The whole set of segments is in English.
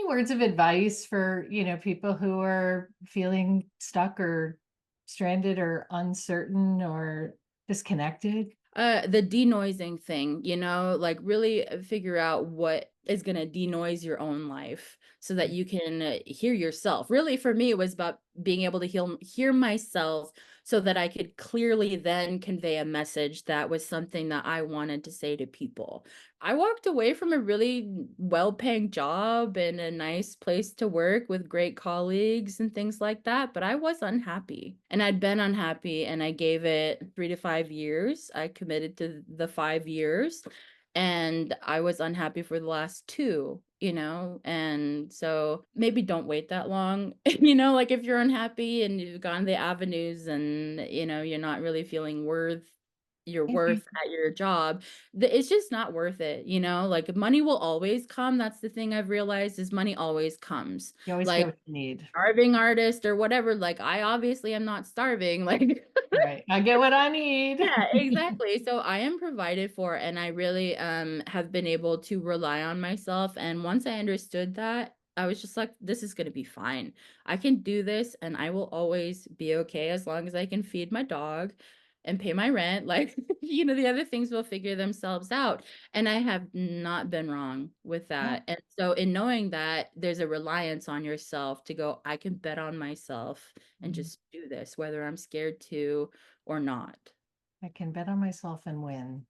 any words of advice for, people who are feeling stuck or stranded or uncertain or disconnected? The denoising thing, like really figure out what is going to denoise your own life so that you can hear yourself. Really, for me, it was about being able to hear myself so that I could clearly then convey a message that was something that I wanted to say to people. I walked away from a really well-paying job and a nice place to work with great colleagues and things like that, but I was unhappy. And I'd been unhappy and I gave it 3 to 5 years. I committed to the 5 years and I was unhappy for the last 2, And so maybe don't wait that long. Like if you're unhappy and you've gone the avenues and you're not really feeling your Mhm. worth at your job, it's just not worth it, like money will always come. That's the thing I've realized is money always comes. You always get Like what you need. starving artist or whatever, like I obviously am not starving, like Right. I get what I need. yeah, exactly. So I am provided for and I really have been able to rely on myself. And once I understood that, I was just like, this is going to be fine. I can do this and I will always be okay as long as I can feed my dog and pay my rent. Like, the other things will figure themselves out. And I have not been wrong with Yeah. that. And so in knowing that there's a reliance on yourself to go, I can bet on myself and Mhm. just do this, whether I'm scared to or not. I can bet on myself and win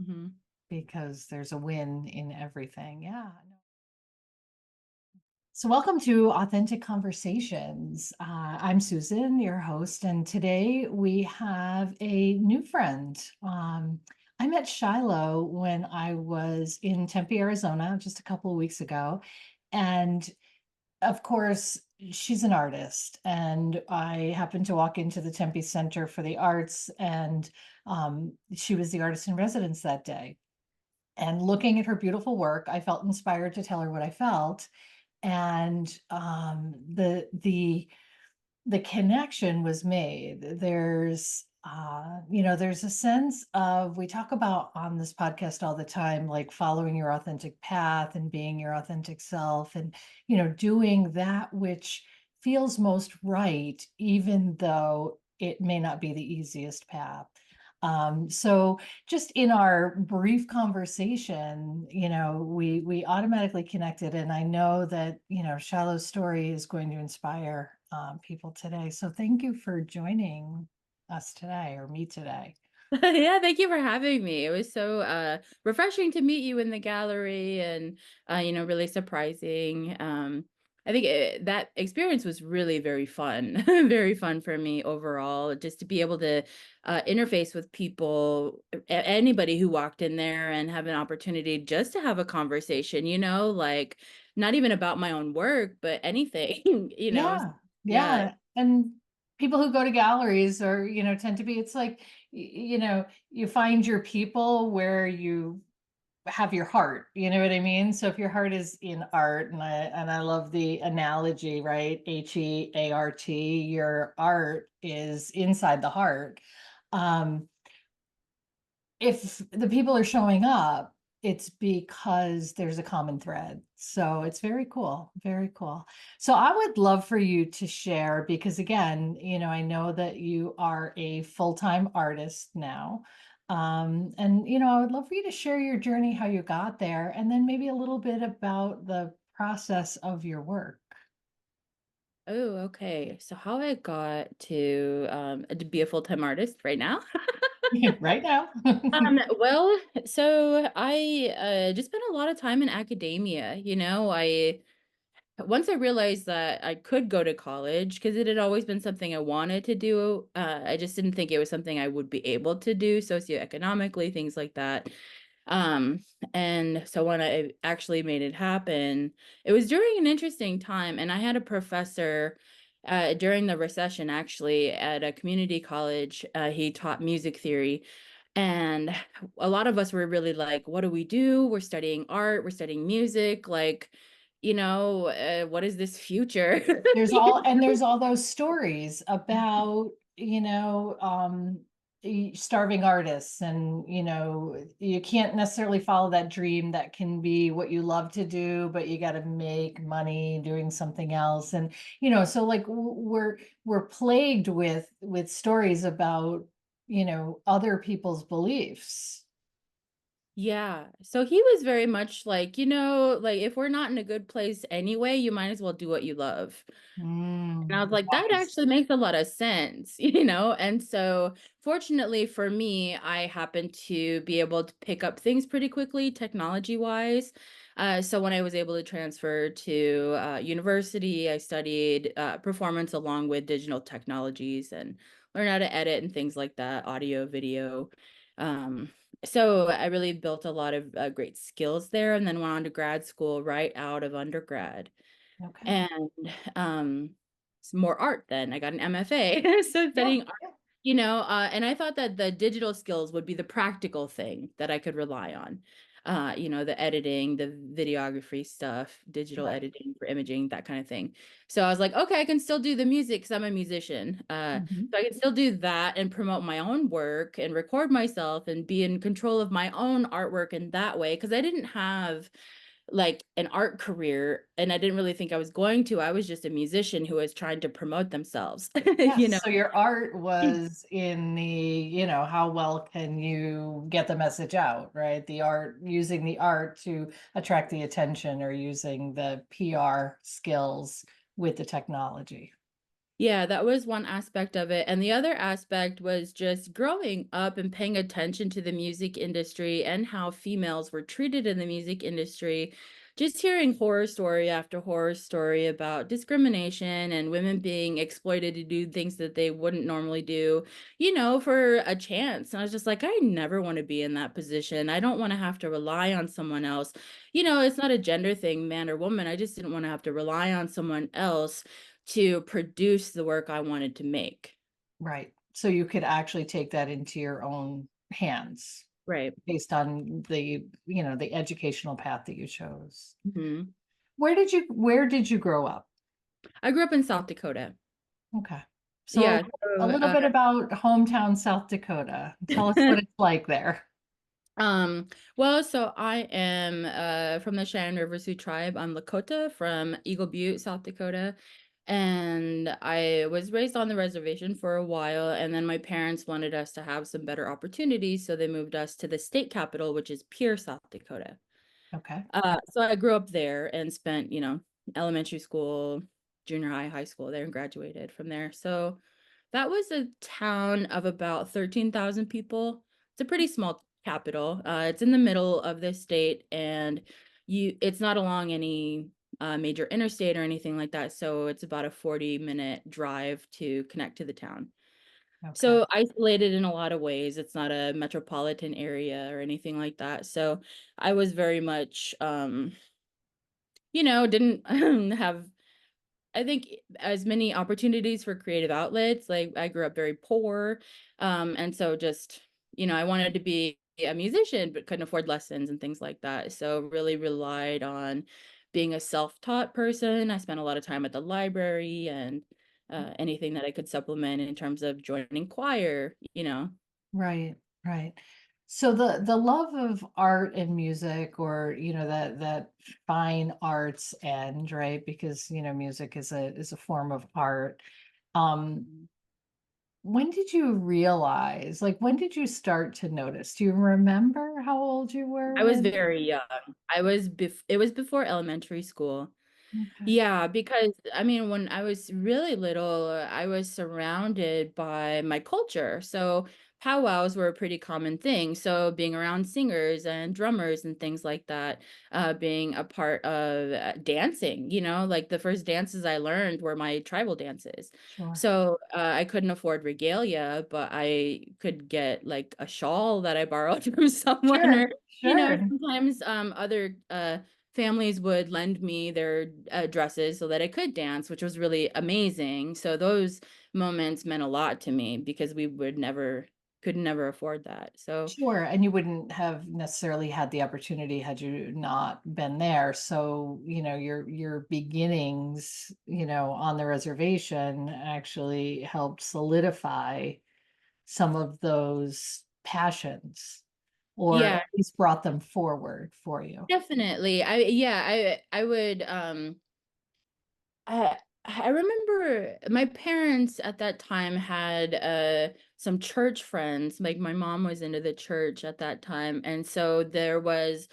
Mhm. because there's a win in everything. Yeah. So, welcome to Authentic Conversations. I'm Susan, your host, and today we have a new friend. I met Shiloh when I was in Tempe, Arizona, just a couple of weeks ago. And of course, she's an artist. And I happened to walk into the Tempe Center for the Arts, and she was the artist in residence that day. And looking at her beautiful work, I felt inspired to tell her what I felt, and the connection was made. There's a sense of, we talk about on this podcast all the time, like following your authentic path and being your authentic self, and doing that which feels most right, even though it may not be the easiest path. So just in our brief conversation, we automatically connected, and I know that Shiloh's story is going to inspire people today. So thank you for joining us today, or me today. Yeah, thank you for having me. It was so refreshing to meet you in the gallery and really surprising. I think that experience was really very fun, very fun for me overall, just to be able to interface with people, anybody who walked in there and have an opportunity just to have a conversation, like not even about my own work, but anything, Yeah, Yeah. yeah. And people who go to galleries, or tend to be, it's like you find your people where you have your heart, you know what I mean? So if your heart is in art, and I love the analogy, right? HEART, your art is inside the heart. Um, if the people are showing up, it's because there's a common thread. So it's very cool, very cool. So I would love for you to share, because again, I know that you are a full-time artist now. And I would love for you to share your journey, how you got there, and then maybe a little bit about the process of your work. Oh, okay. So how I got to be a full-time artist right now? Right now. Well, so I just spent a lot of time in academia, I once I realized that I could go to college because it had always been something I wanted to do. I just didn't think it was something I would be able to do socioeconomically, things like that. Um, and so when I actually made it happen, it was during an interesting time, and I had a professor during the recession, actually, at a community college. He taught music theory, and a lot of us were really like, what do we do? We're studying art, we're studying music, like, what is this future? There's You all and there's all those stories about, starving artists, and you can't necessarily follow that dream that can be what you love to do, but you got to make money doing something else. And so like we're plagued with stories about other people's beliefs. Yeah. So he was very much like, like if we're not in a good place anyway, you might as well do what you love. And I was like, that Wise. actually makes a lot of sense, you know? And so, fortunately for me, I happened to be able to pick up things pretty quickly, technology wise. So, when I was able to transfer to university, I studied performance along with digital technologies and learn how to edit and things like that, audio, video. Um, so, I really built a lot of great skills there and then went on to grad school right out of undergrad. Okay. And, it's more art then. I got an MFA, so Yeah. studying art, and I thought that the digital skills would be the practical thing that I could rely on. The editing, the videography stuff, digital Right. editing for imaging, that kind of thing. So I was like, okay, I can still do the music because I'm a musician. Mhm. So I can still do that and promote my own work and record myself and be in control of my own artwork in that way. Because I didn't have like an art career and I didn't really think I was going to. I was just a musician who was trying to promote themselves, you Yes, know. so your art was in the, how well can you get the message out, right? The art, using the art to attract the attention, or using the PR skills with the technology. Yeah, that was one aspect of it. And the other aspect was just growing up and paying attention to the music industry and how females were treated in the music industry. Just hearing horror story after horror story about discrimination and women being exploited to do things that they wouldn't normally do, for a chance. And I was just like, I never want to be in that position. I don't want to have to rely on someone else. It's not a gender thing, man or woman. I just didn't want to have to rely on someone else to produce the work I wanted to make. Right. So you could actually take that into your own hands Right. based on the educational path that you chose. Mhm. Where did you grow up? I grew up in South Dakota. Okay. So Yeah, a so, little bit about hometown South Dakota. Tell us what it's like there. so I am from the Cheyenne River Sioux tribe. I'm Lakota from Eagle Butte, South Dakota. And I was raised on the reservation for a while, and then my parents wanted us to have some better opportunities, so they moved us to the state capital, which is Pierre, South Dakota. Okay. So I grew up there and spent, elementary school, junior high, high school there and graduated from there. So that was a town of about 13,000 people. It's a pretty small capital. It's in the middle of the state and it's not along any major interstate or anything like that. So it's about a 40-minute drive to connect to the town. Okay. So isolated in a lot of ways. It's not a metropolitan area or anything like that. So I was very much didn't have, I think, as many opportunities for creative outlets. Like I grew up very poor. And so just, I wanted to be a musician, but couldn't afford lessons and things like that. So really relied on being a self-taught person. I spent a lot of time at the library and anything that I could supplement in terms of joining choir. Right, right. So the love of art and music, or that fine arts end, right? Because music is a form of art. Um, when did you realize, like when did you start to notice? Do you remember how old you were I was when? very young. It was before elementary school. Okay, Yeah, because I mean, when I was really little, I was surrounded by my culture. So powwows were a pretty common thing. So being around singers and drummers and things like that, being a part of dancing, like the first dances I learned were my tribal dances. sure. So I couldn't afford regalia, but I could get like a shawl that I borrowed from someone, Sure, or sure. sometimes other families would lend me their dresses so that I could dance, which was really amazing. So those moments meant a lot to me because we could never afford that. So Sure, and you wouldn't have necessarily had the opportunity had you not been there. So, your beginnings, on the reservation actually helped solidify some of those passions, or Yeah, at least brought them forward for you. definitely. I would I remember my parents at that time had some church friends. Like my mom was into the church at that time, and so there was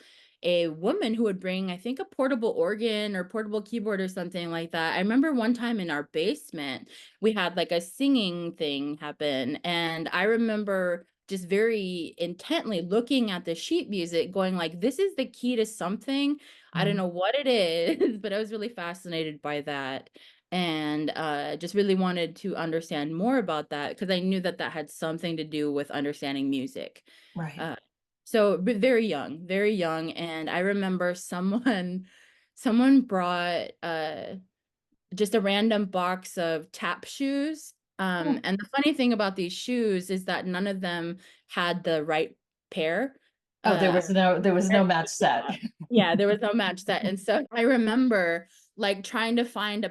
a woman who would bring, I think, a portable organ or portable keyboard or something like that. I remember one time in our basement, we had like a singing thing happen, and I remember just very intently looking at the sheet music going like, this is the key to something. I don't Mhm. know what it is, but I was really fascinated by that, and just really wanted to understand more about that because I knew that that had something to do with understanding music. Right. Uh, so but very young, and I remember someone brought just a random box of tap shoes. Hmm. And the funny thing about these shoes is that none of them had the right pair. Oh, Uh, there was no match set. yeah. Yeah, there was no match set, and so I remember, like, trying to find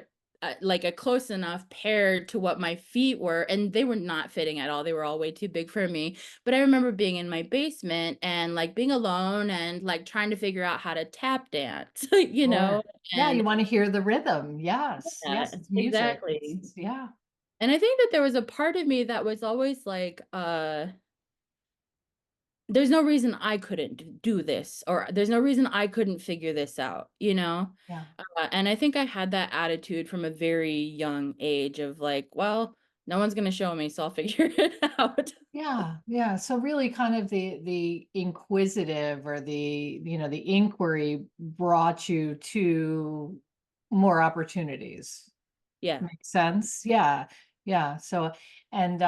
like, a close enough pair to what my feet were, and they were not fitting at all, they were all way too big for me, but I remember being in my basement and, like, being alone and, like, trying to figure out how to tap dance, you know, Sure. Yeah, you and want to hear the rhythm. Yes. yeah, Yes, it's music. exactly, Yeah. and I think that there was a part of me that was always like, there's no reason I couldn't do this, or there's no reason I couldn't figure this out, you know? Yeah. And I think I had that attitude from a very young age of like, well, no one's gonna show me, so I'll figure it out. Yeah, yeah. So really kind of the inquisitive or the inquiry brought you to more opportunities. Yeah. Makes sense. Yeah. Yeah. So and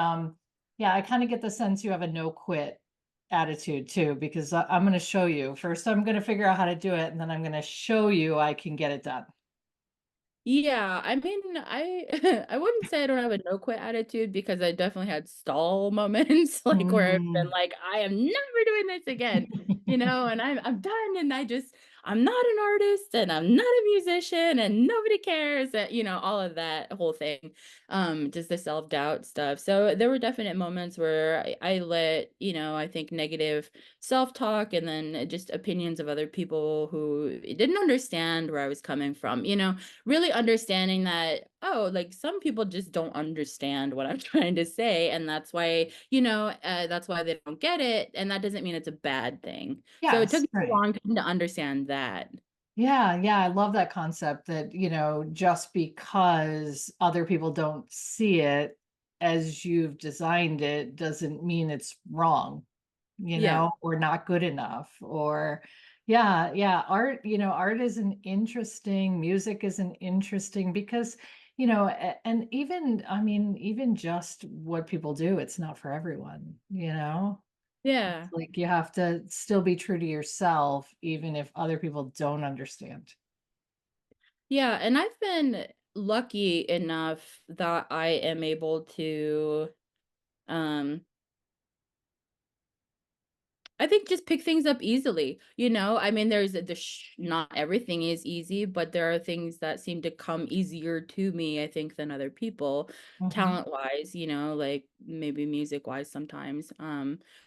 yeah, I kind of get the sense you have a no quit attitude too, because I'm going to show you. First, I'm going to figure out how to do it, and then I'm going to show you I can get it done. Yeah, I mean, I I wouldn't say I don't have a no quit attitude because I definitely had stall moments like where I've been Mm. like, I am never doing this again, you know, and I'm done and I'm not an artist and I'm not a musician and nobody cares that, you know, all of that whole thing. Just the self-doubt stuff. So there were definite moments where I let, you know, I think negative self-talk and then just opinions of other people who didn't understand where I was coming from, you know, really understanding that, oh, like some people just don't understand what I'm trying to say, and that's why, you know, that's why they don't get it, and that doesn't mean it's a bad thing. So it took Yes, me a right. long time to understand that. Yeah, yeah, I love that concept that, just because other people don't see it as you've designed it doesn't mean it's wrong, Yeah. or not good enough, or yeah, yeah, art is an interesting, music is an interesting because, and even, I mean, even just what people do, it's not for everyone. It's Yeah. like you have to still be true to yourself, even if other people don't understand. Yeah, and I've been lucky enough that I am able to, um I think just pick things up easily, you know? I mean, there's not everything is easy, but there are things that seem to come easier to me, I think, than other people, Mhm. talent-wise, you know, like maybe music-wise sometimes.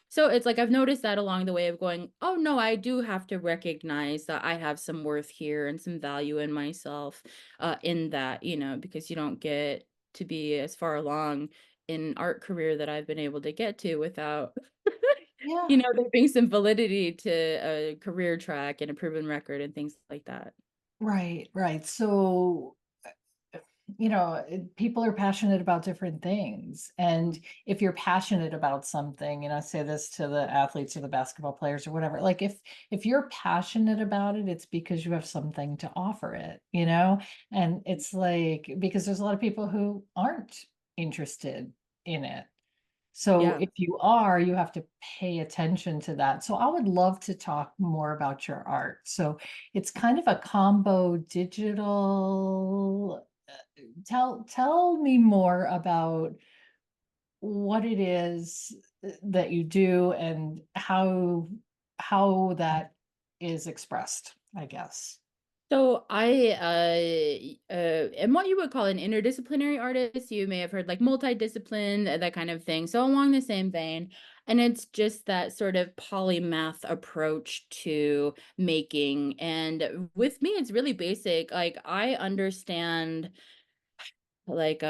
So it's like I've noticed that along the way of going, oh no, I do have to recognize that I have some worth here and some value in myself, in that, you know, because you don't get to be as far along in art career that I've been able to get to without you Yeah. know, there being some validity to a career track and a proven record and things like that. Right, right. So, people are passionate about different things. And if you're passionate about something, I say this to the athletes or the basketball players or whatever, like if you're passionate about it, it's because you have something to offer it. And it's like because there's a lot of people who aren't interested in it. So Yeah. if you are, you have to pay attention to that. So I would love to talk more about your art. So it's kind of a combo digital. Tell me more about what it is that you do and how that is expressed, I guess. So I am what you would call an interdisciplinary artist. You may have heard like multidiscipline, that kind of thing. So along the same vein, and it's just that sort of polymath approach to making. And with me, it's really basic. Like I understand like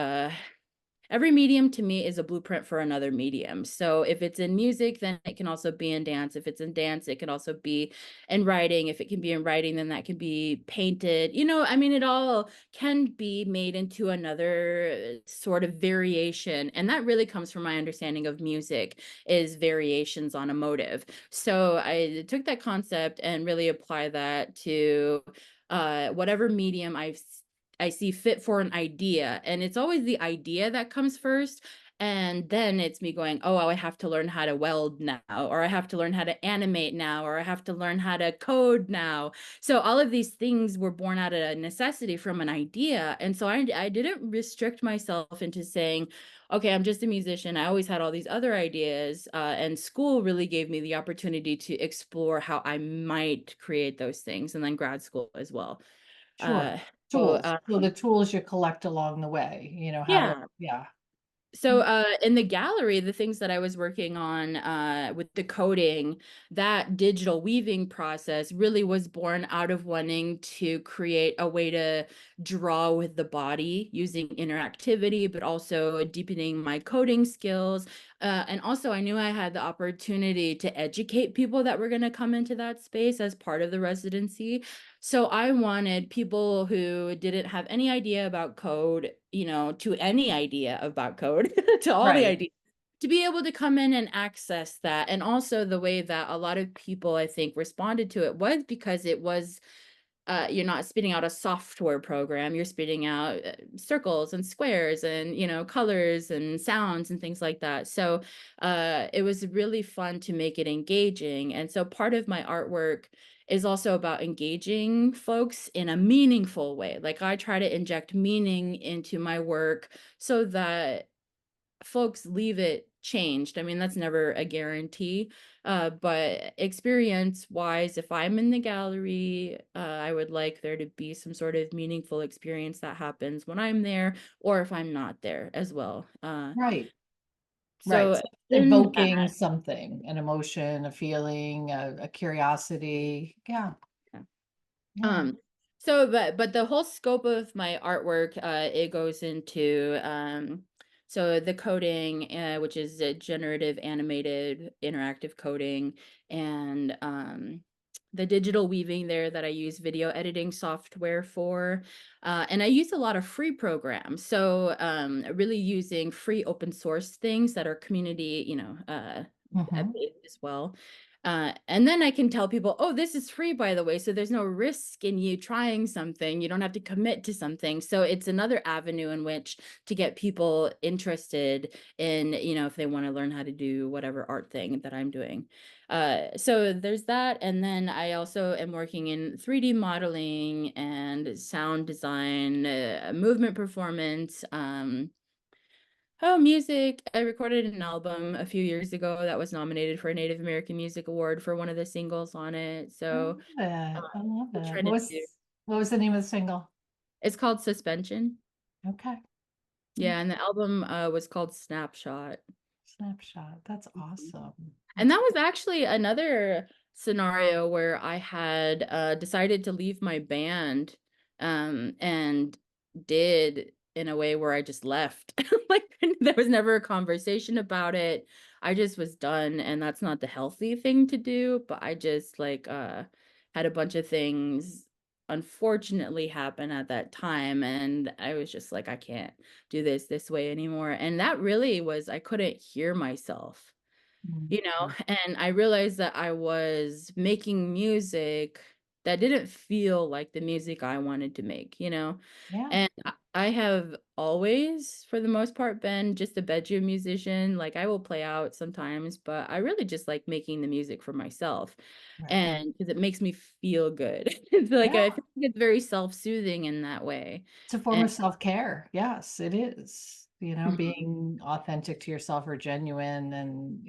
every medium to me is a blueprint for another medium. So if it's in music, then it can also be in dance. If it's in dance, it can also be in writing. If it can be in writing, then that can be painted. I mean, it all can be made into another sort of variation. And that really comes from my understanding of music is variations on a motive. So I took that concept and really apply that to whatever medium I see fit for an idea. And it's always the idea that comes first. And then it's me going, oh, I have to learn how to weld now, or I have to learn how to animate now, or I have to learn how to code now. So all of these things were born out of a necessity from an idea. And so I didn't restrict myself into saying, okay, I'm just a musician. I always had all these other ideas. And school really gave me the opportunity to explore how I might create those things, and then grad school as well. Sure. So Tools. So the tools you collect along the way, how to, yeah. yeah. So Mm. in the gallery, the things that I was working on with the coding, that digital weaving process really was born out of wanting to create a way to draw with the body using interactivity, but also deepening my coding skills. And also, I knew I had the opportunity to educate people that were going to come into that space as part of the residency. So I wanted people who didn't have any idea about code, to any idea about code, to all the Right, ideas, to be able to come in and access that. And also the way that a lot of people, I think, responded to it was because it was you're not spitting out a software program, you're spitting out circles and squares and colors and sounds and things like that. So it was really fun to make it engaging. And so part of my artwork is also about engaging folks in a meaningful way. Like I try to inject meaning into my work so that folks leave it changed. I mean, that's never a guarantee. But experience wise, if I'm in the gallery, I would like there to be some sort of meaningful experience that happens when I'm there, or if I'm not there as well. right, right. So So then evoking something, an emotion, a feeling, a curiosity. Yeah, yeah. Um, but the whole scope of my artwork, it goes into so the coding, which is a generative animated interactive coding, and the digital weaving there that I use video editing software for. And I use a lot of free programs. So really using free open source things that are community, Hmm. based as well. And then I can tell people, oh, this is free, by the way. So there's no risk in you trying something. You don't have to commit to something. So it's another avenue in which to get people interested in, if they want to learn how to do whatever art thing that I'm doing. So there's that. And then I also am working in 3D modeling and sound design, movement performance. Oh, music. I recorded an album a few years ago that was nominated for a Native American Music Award for one of the singles on it. I So, love it. I love still it. trying to do. What was the name of the single? It's called Suspension. Okay. Yeah, and the album was called Snapshot. Snapshot. That's Mhm. awesome. And That's that was actually another scenario where I had decided to leave my band and did in a way where I just left. Like there was never a conversation about it. I just was done, and that's not the healthy thing to do, but I just like had a bunch of things unfortunately happen at that time, and I was just like I can't do this way anymore. And that really was I couldn't hear myself, mm, and I realized that I was making music that didn't feel like the music I wanted to make. yeah. And I have always, for the most part, been just a bedroom musician. Like I will play out sometimes, but I really just like making the music for myself. Right. And because it makes me feel good. It's like Yeah. I feel like it's very self-soothing in that way. It's a form And of self-care. Yes, it is. Mhm. Being authentic to yourself or genuine and,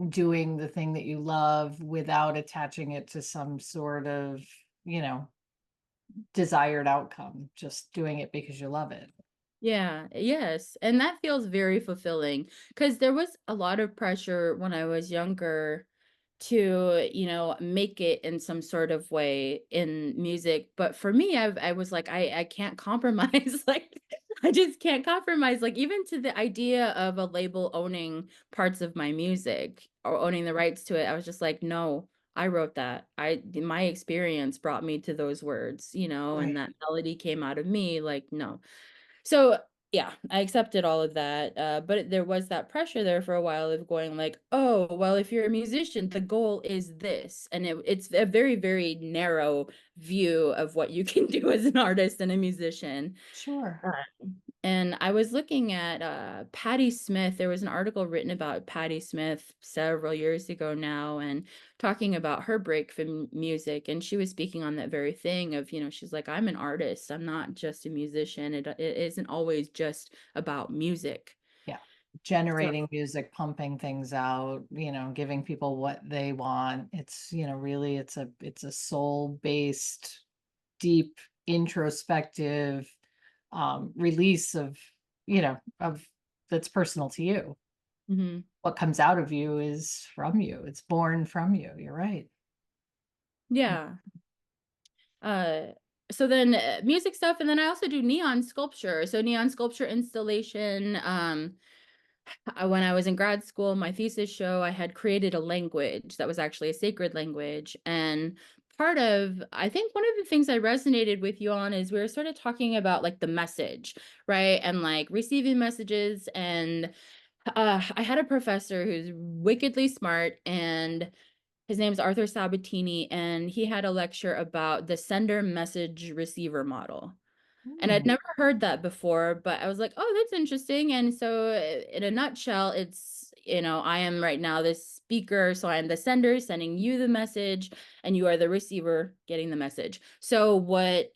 doing the thing that you love without attaching it to some sort of, you know, desired outcome, just doing it because you love it. Yeah, yes, and that feels very fulfilling because there was a lot of pressure when I was younger to, make it in some sort of way in music, but for me, I was like, I can't compromise, like, I just can't compromise, like, even to the idea of a label owning parts of my music or owning the rights to it, I was just like, "No, I wrote that. My experience brought me to those words, and Right. that melody came out of me, like, no." So, yeah, I accepted all of that, but there was that pressure there for a while of going like, "Oh, well, if you're a musician, the goal is this," and it's a very, very narrow view of what you can do as an artist and a musician. Sure. And I was looking at Patti Smith. There was an article written about Patti Smith several years ago now, and talking about her break from music. And she was speaking on that very thing of, she's like, I'm an artist. I'm not just a musician. It isn't always just about music. Yeah. So, Generating music, pumping things out, giving people what they want. It's, really it's a soul-based, deep, introspective release of, of that's personal to you. mhm. What comes out of you is from you. It's born from you. You're right. Yeah. Uh, so then music stuff, and then I also do neon sculpture. So neon sculpture installation. When I was in grad school, my thesis show, I had created a language that was actually a sacred language. And I think one of the things I resonated with you on is we were sort of talking about like the message, right? And like receiving messages. And I had a professor who's wickedly smart, and his name's Arthur Sabatini. And he had a lecture about the sender message receiver model. And I'd Hmm. never heard that before, but I was like, "Oh, that's interesting." And so, in a nutshell, it's, I am right now this speaker, so I am the sender sending you the message, and you are the receiver getting the message. So, what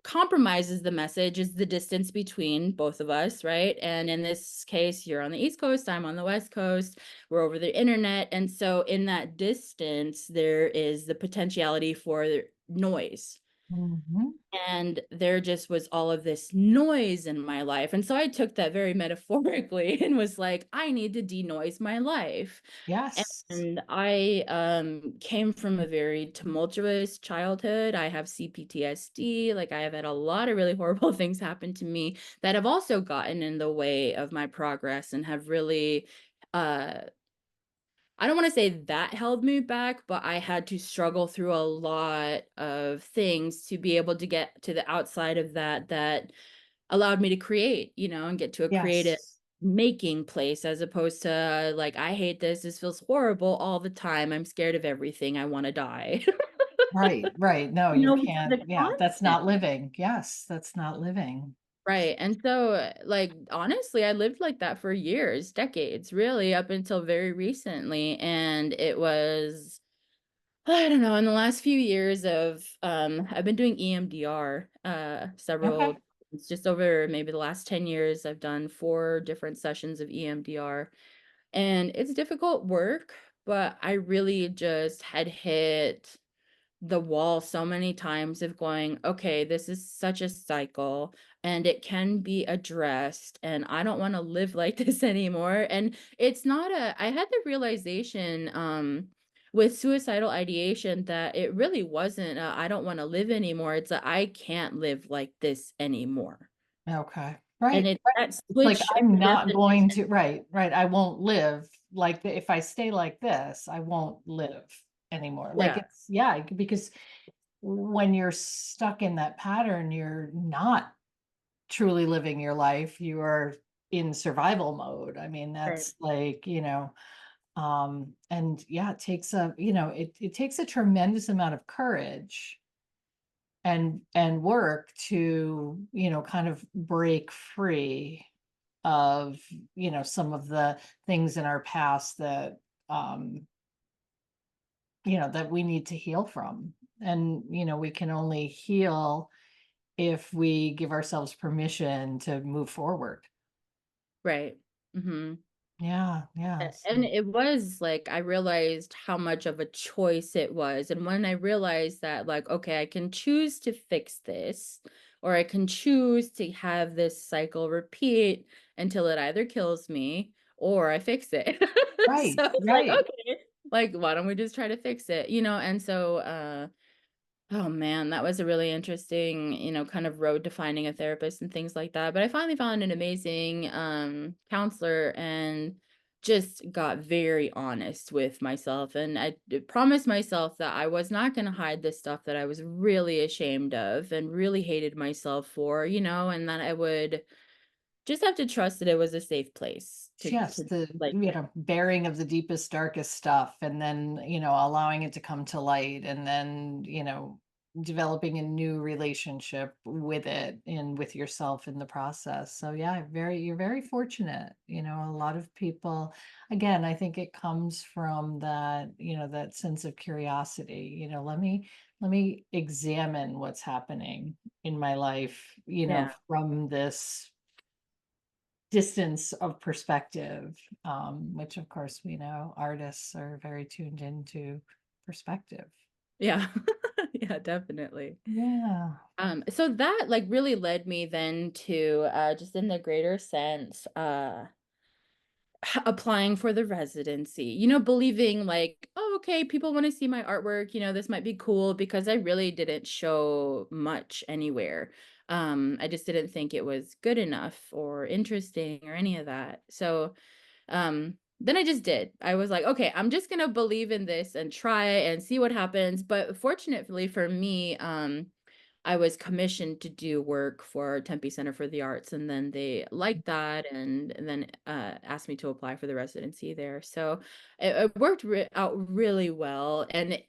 compromises the message is the distance between both of us, right? And in this case, you're on the East Coast, I'm on the West Coast, we're over the internet. And so, in that distance, there is the potentiality for noise, Hmm. and there just was all of this noise in my life. And so I took that very metaphorically and was like, I need to denoise my life. Yes. And I came from a very tumultuous childhood. I have CPTSD. Like, I have had a lot of really horrible things happen to me that have also gotten in the way of my progress and have really uh I don't want to say that held me back, but I had to struggle through a lot of things to be able to get to the outside of that allowed me to create, and get to a creative Yes. making place, as opposed to like, I hate this. This feels horrible all the time. I'm scared of everything. I want to die. Right, right. No, you Which is can't. a Yeah, that's not constant. living. Yes, that's not living. Right. And so, like, honestly, I lived like that for years, decades, really, up until very recently. And it was, I don't know, in the last few years of I've been doing EMDR Okay. several, it's just over maybe the last 10 years I've done 4 different sessions of EMDR, and it's difficult work, but I really just had hit the wall so many times of going, okay, this is such a cycle and it can be addressed. And I don't want to live like this anymore. And it's not I had the realization with suicidal ideation that it really wasn't, I don't want to live anymore. It's that I can't live like this anymore. Okay. And Right. it's Right. that It's like switch of I'm the not going definition. to, right, right. I won't live if I stay like this, I won't live anymore. Like Yeah, it's, yeah, because when you're stuck in that pattern, you're not truly living your life. You are in survival mode. I mean, right, that's like, and yeah, it takes it takes a tremendous amount of courage and work to, kind of break free of, some of the things in our past that, um, that we need to heal from. And, we can only heal if we give ourselves permission to move forward. right. Hmm. Yeah, yeah. And it was like I realized how much of a choice it was. And when I realized that, like, okay, I can choose to fix this, or I can choose to have this cycle repeat until it either kills me or I fix it. Right, So it's like, right. okay, like, why don't we just try to fix it? And so oh man, that was a really interesting, kind of road to finding a therapist and things like that. But I finally found an amazing counselor and just got very honest with myself. And I promised myself that I was not going to hide the stuff that I was really ashamed of and really hated myself for, and that I would just have to trust that it was a safe place Yes, to the, like, bearing of the deepest, darkest stuff, and then, allowing it to come to light, and then, developing a new relationship with it and with yourself in the process. So yeah, you're very fortunate. A lot of people, again, I think it comes from that, that sense of curiosity. Let me examine what's happening in my life, yeah. from this distance of perspective, which of course we know artists are very tuned into perspective. Yeah. Yeah, definitely. Yeah. So that like really led me then to just in the greater sense, applying for the residency, believing like, oh, okay, people want to see my artwork, this might be cool because I really didn't show much anywhere. I just didn't think it was good enough or interesting or any of that. So then I just did. I was like, okay, I'm just gonna believe in this and try and see what happens. But fortunately for me, I was commissioned to do work for Tempe Center for the Arts, and then they liked that, and then asked me to apply for the residency there. So it worked out really well. And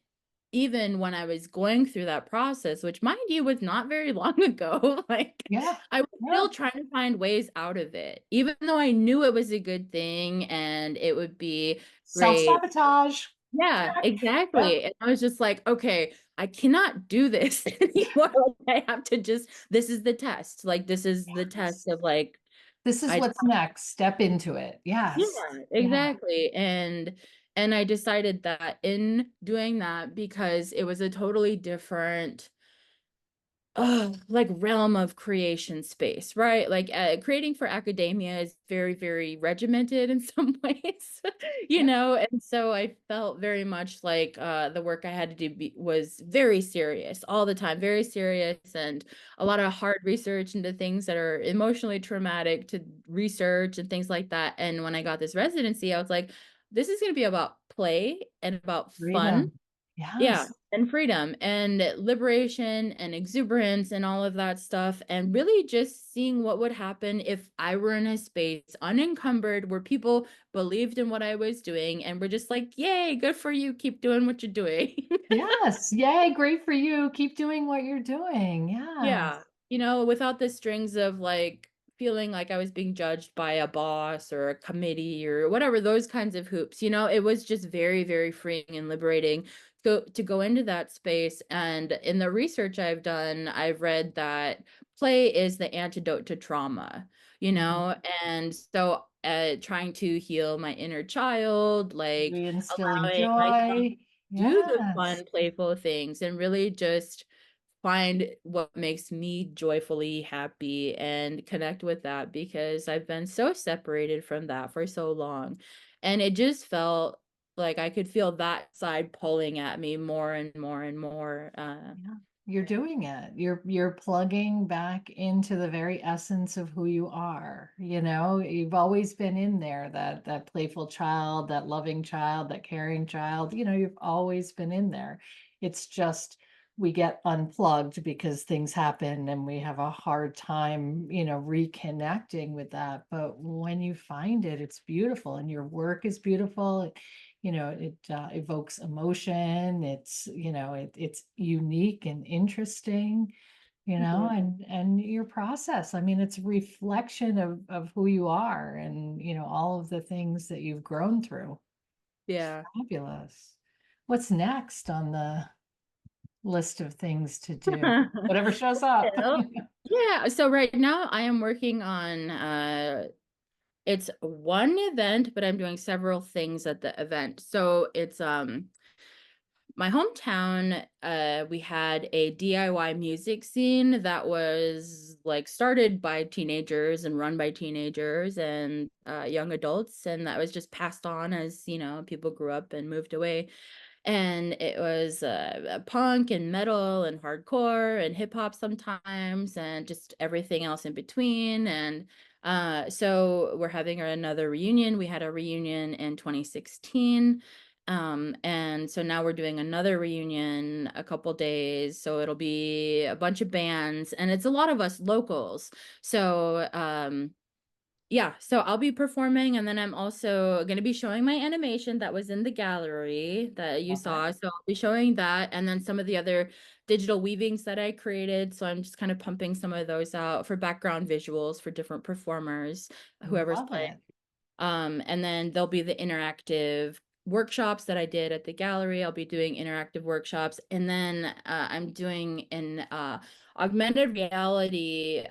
even when I was going through that process, which mind you was not very long ago, like Yeah. I was Yeah. still trying to find ways out of it, even though I knew it was a good thing and it would be great. Self-sabotage. Yeah, Check. Yep. exactly. And I was just like, okay, I cannot do this anymore. Like, I have to just, this is the test. Like, this is the test Yes. of like, This is I, what's next. Step into it. yeah, Yes. Yeah. exactly. And I decided that in doing that, because it was a totally different like realm of creation space, right? Like creating for academia is very, very regimented in some ways, Yep. and so I felt very much like the work I had to do was very serious all the time, very serious, and a lot of hard research into things that are emotionally traumatic to research and things like that. And when I got this residency, I was like, this is going to be about play and about fun. Freedom. Yeah, Yes. and freedom and liberation and exuberance and all of that stuff, and really just seeing what would happen if I were in a space unencumbered where people believed in what I was doing and were just like, "Yay, good for you, keep doing what you're doing." Yes. Yay. Great for you. Keep doing what you're doing. Yeah. Yes. Without the strings of like feeling like I was being judged by a boss or a committee or whatever, those kinds of hoops, it was just very, very freeing and liberating to go into that space. And in the research I've done, I've read that play is the antidote to trauma, Mhm. and so trying to heal my inner child, like Reinstilling allowing myself joy. to do the Yes. fun, playful things and really just find what makes me joyfully happy and connect with that, because I've been so separated from that for so long. And it just felt like I could feel that side pulling at me more and more and more. Yeah, you're doing it. You're plugging back into the very essence of who you are. You've always been in there, that playful child, that loving child, that caring child. You've always been in there. It's just we get unplugged because things happen and we have a hard time, reconnecting with that. But when you find it, it's beautiful, and your work is beautiful. It evokes emotion. It's unique and interesting, Yeah. and your process, I mean, it's a reflection of who you are, and all of the things that you've grown through. It's Yeah. fabulous. What's next on the list of things to do? Whatever shows up. Yeah. So right now I am working on It's one event, but I'm doing several things at the event. So it's my hometown, we had a DIY music scene that was like started by teenagers and run by teenagers and young adults, and that was just passed on as, people grew up and moved away. And it was punk and metal and hardcore and hip hop sometimes and just everything else in between. And so we're having another reunion. We had a reunion in 2016. And so now we're doing another reunion a couple days. So it'll be a bunch of bands and it's a lot of us locals. So yeah, so I'll be performing, and then I'm also going to be showing my animation that was in the gallery that you Love it. saw. So I'll be showing that, and then some of the other digital weavings that I created. So I'm just kind of pumping some of those out for background visuals for different performers, whoever's Love playing. it. And then there'll be the interactive workshops that I did at the gallery. I'll be doing interactive workshops, and then I'm doing an augmented reality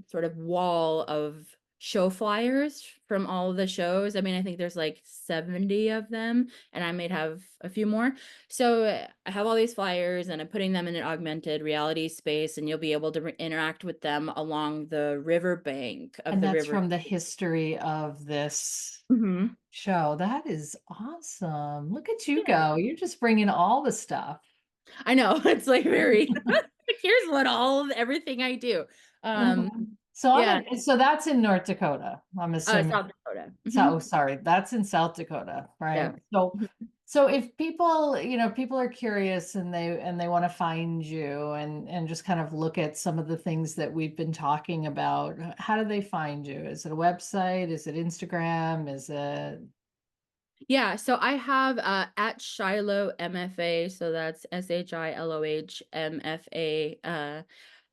sort of wall of show flyers from all of the shows. I mean, I think there's like 70 of them, and I might have a few more. So I have all these flyers, and I'm putting them in an augmented reality space, and you'll be able to interact with them along the riverbank of And the that's river. from the history of this Mhm. show. That is awesome. Look at you Yeah. go. You're just bringing all the stuff. I know. It's like very like, here's what everything I do. Um, Mhm. So yeah, so that's in North Dakota, I'm assuming. South Dakota. So, oh, sorry, that's in South Dakota, Yeah. right? So, Mhm. so if people, people are curious and they want to find you and just kind of look at some of the things that we've been talking about, how do they find you? Is it a website? Is it Instagram? Is it? Yeah, so I have at Shiloh MFA, so that's SHILOH MFA,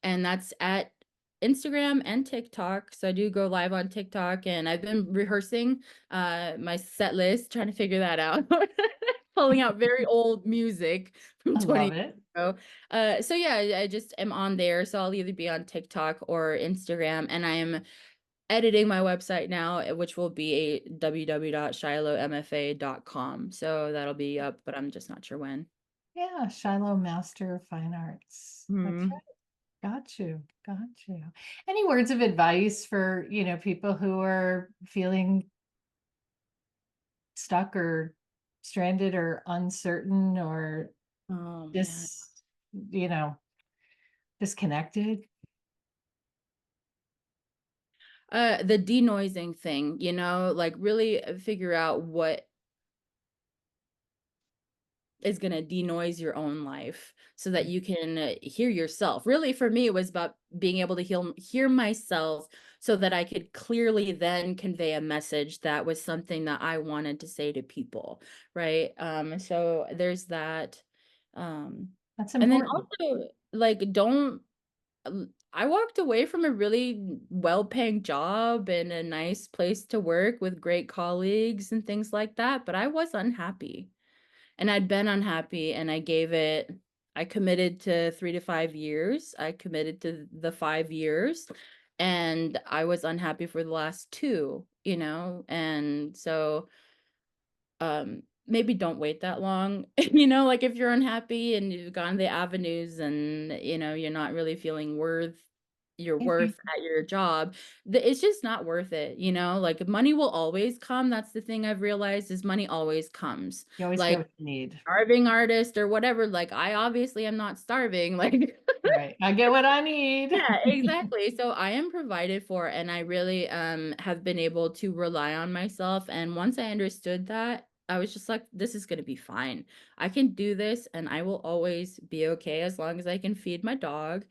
and that's at Instagram and TikTok. So I do go live on TikTok, and I've been rehearsing my set list, trying to figure that out. Pulling out very old music from I 20 love years it. ago. So yeah, I just am on there. So I'll either be on TikTok or Instagram, and I am editing my website now, which will be www.shilohmfa.com. So that'll be up, but I'm just not sure when. Yeah, Shiloh Master of Fine Arts. That's Hmm. right. Got you. Got you. Any words of advice for, people who are feeling stuck or stranded or uncertain or Oh man. dis, you know, disconnected? The denoising thing, like really figure out what is going to denoise your own life so that you can hear yourself. Really, for me, it was about being able to hear myself so that I could clearly then convey a message that was something that I wanted to say to people, right? So there's that. Um, That's and then important. also, like, don't. I walked away from a really well-paying job and a nice place to work with great colleagues and things like that, but I was unhappy and I'd been unhappy and I committed to 3 to 5 years. I committed to the 5 years and I was unhappy for the last two. And so maybe don't wait that long, like if you're unhappy and you've gone the avenues and you're not really feeling your Mhm. worth at your job, it's just not worth it. Like money will always come. That's the thing I've realized is money always comes. You always get Like what you need. starving artist or whatever, like I obviously am not starving. Like Right. I get what I need. yeah, exactly. So I am provided for and I really have been able to rely on myself. And once I understood that, I was just like, this is going to be fine. I can do this and I will always be okay as long as I can feed my dog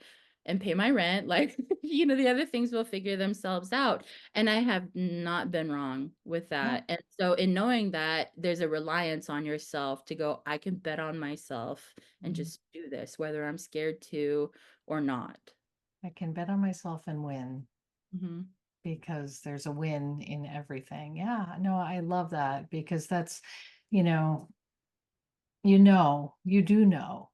and pay my rent. Like, the other things will figure themselves out. And I have not been wrong with Yeah. that. And so in knowing that there's a reliance on yourself to go, I can bet on myself and Mhm. just do this, whether I'm scared to or not. I can bet on myself and win Mhm. because there's a win in everything. Yeah. No, I love that because that's, you know, you do know.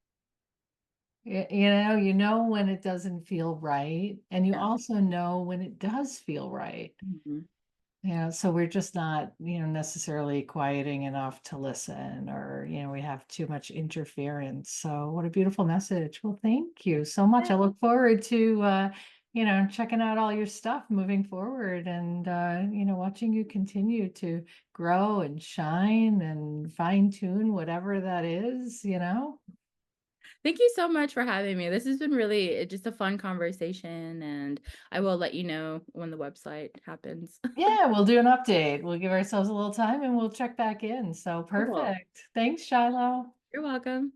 You know when it doesn't feel right, and you Yeah. also know when it does feel right. Mhm. Yeah, so we're just not, necessarily quieting enough to listen, or, we have too much interference. So what a beautiful message. Well, thank you so much. I look forward to, checking out all your stuff moving forward, and, watching you continue to grow and shine and fine tune whatever that is. Thank you so much for having me. This has been really just a fun conversation, and I will let you know when the website happens. Yeah, we'll do an update. We'll give ourselves a little time and we'll check back in. So Cool. perfect. Thanks, Shiloh. You're welcome.